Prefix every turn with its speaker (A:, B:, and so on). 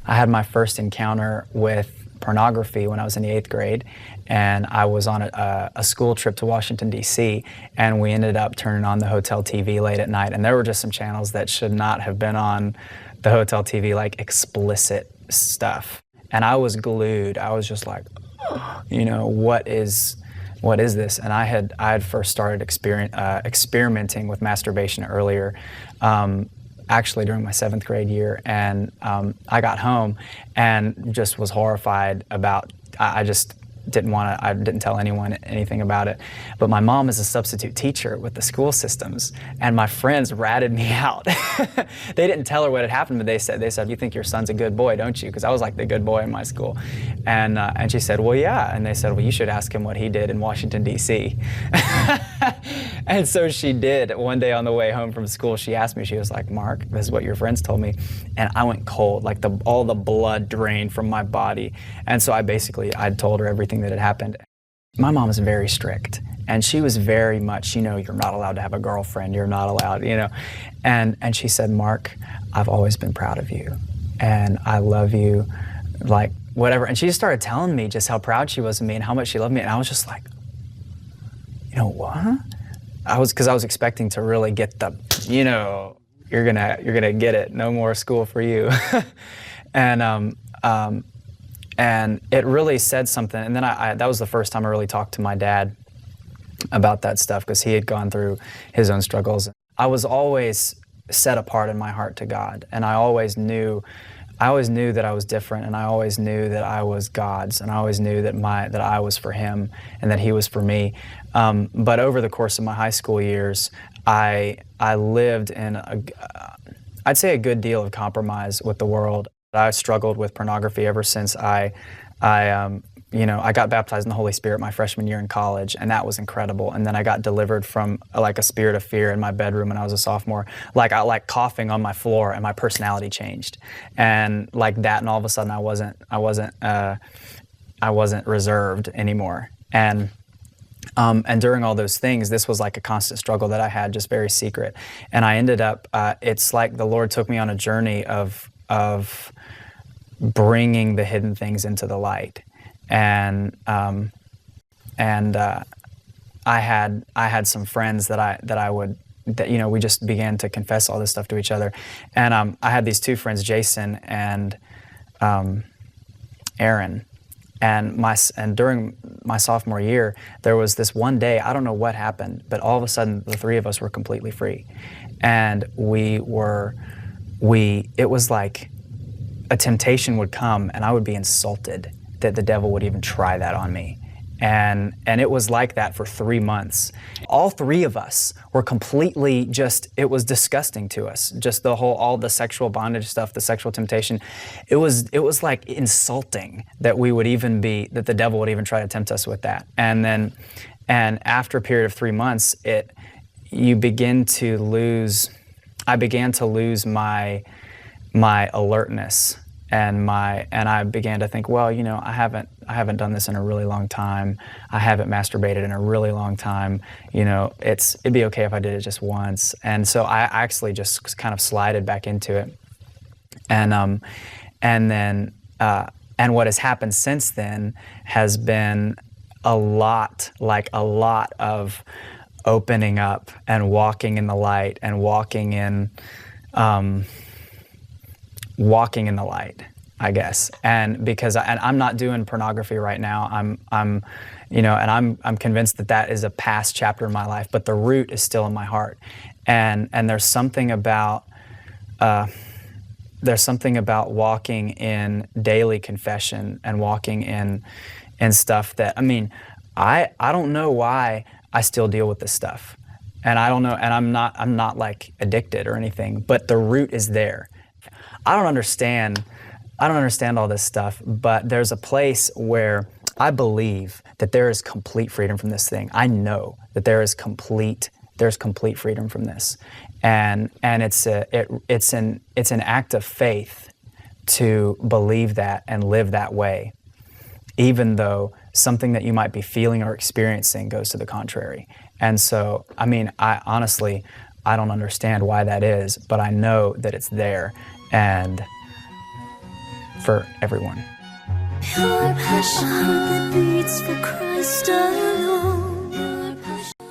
A: I had my first encounter with pornography when I was in the 8th grade, and I was on a school trip to Washington, D.C., and we ended up turning on the hotel TV late at night, and there were just some channels that should not have been on the hotel TV, like explicit stuff. And I was glued. I was just like, you know, what is this? And I had first started experimenting with masturbation earlier, actually during my 7th grade year, and I got home and just was horrified about, I just I didn't tell anyone anything about it. But my mom is a substitute teacher with the school systems, and my friends ratted me out. They didn't tell her what had happened, but they said, you think your son's a good boy, don't you? Because I was like the good boy in my school. And she said, well, yeah. And they said, well, you should ask him what he did in Washington, D.C. And so she did. One day on the way home from school, she asked me, she was like, Mark, this is what your friends told me. And I went cold, like all the blood drained from my body. And so I told her everything that had happened. My mom is very strict, and she was very much, you know, you're not allowed to have a girlfriend, you're not allowed, you know. And she said, Mark, I've always been proud of you, and I love you, like, whatever. And she just started telling me just how proud she was of me and how much she loved me, and I was just like, you know what? Because I was expecting to really get the, you know, you're gonna get it, no more school for you. And it really said something. And then that was the first time I really talked to my dad about that stuff, because he had gone through his own struggles. I was always set apart in my heart to God, and I always knew that I was different, and I always knew that I was God's, and I always knew that I was for Him and that He was for me. But over the course of my high school years, I lived in I'd say a good deal of compromise with the world. I struggled with pornography ever since I got baptized in the Holy Spirit my freshman year in college, and that was incredible. And then I got delivered from like a spirit of fear in my bedroom when I was a sophomore, like coughing on my floor, and my personality changed, and like that. And all of a sudden, I wasn't reserved anymore. And during all those things, this was like a constant struggle that I had, just very secret. And I ended up, it's like the Lord took me on a journey of bringing the hidden things into the light, and I had some friends that we just began to confess all this stuff to each other, and I had these two friends, Jason and Aaron, and during my sophomore year, there was this one day, I don't know what happened, but all of a sudden the three of us were completely free, and it was like a temptation would come, and I would be insulted that the devil would even try that on me. And it was like that for 3 months. All three of us were completely it was disgusting to us. Just all the sexual bondage stuff, the sexual temptation. It was like insulting that that the devil would even try to tempt us with that. And after a period of 3 months, I began to lose my alertness, and I began to think, well, you know, I haven't done this in a really long time. I haven't masturbated in a really long time. You know, it'd be okay if I did it just once. And so I actually just kind of slided back into it. And what has happened since then has been a lot of opening up and walking in the light and walking in the light, I guess. And because I'm not doing pornography right now. I'm convinced that is a past chapter in my life, but the root is still in my heart. And there's something about walking in daily confession and walking in stuff that, I mean, I don't know why I still deal with this stuff. And I don't know, and I'm not like addicted or anything, but the root is there. I don't understand all this stuff, but there's a place where I believe that there is complete freedom from this thing. I know that there's complete freedom from this, and it's an act of faith to believe that and live that way, even though something that you might be feeling or experiencing goes to the contrary. And so, I mean, I don't understand why that is, but I know that it's there. And for everyone.
B: Pure passion that beats for Christ alone.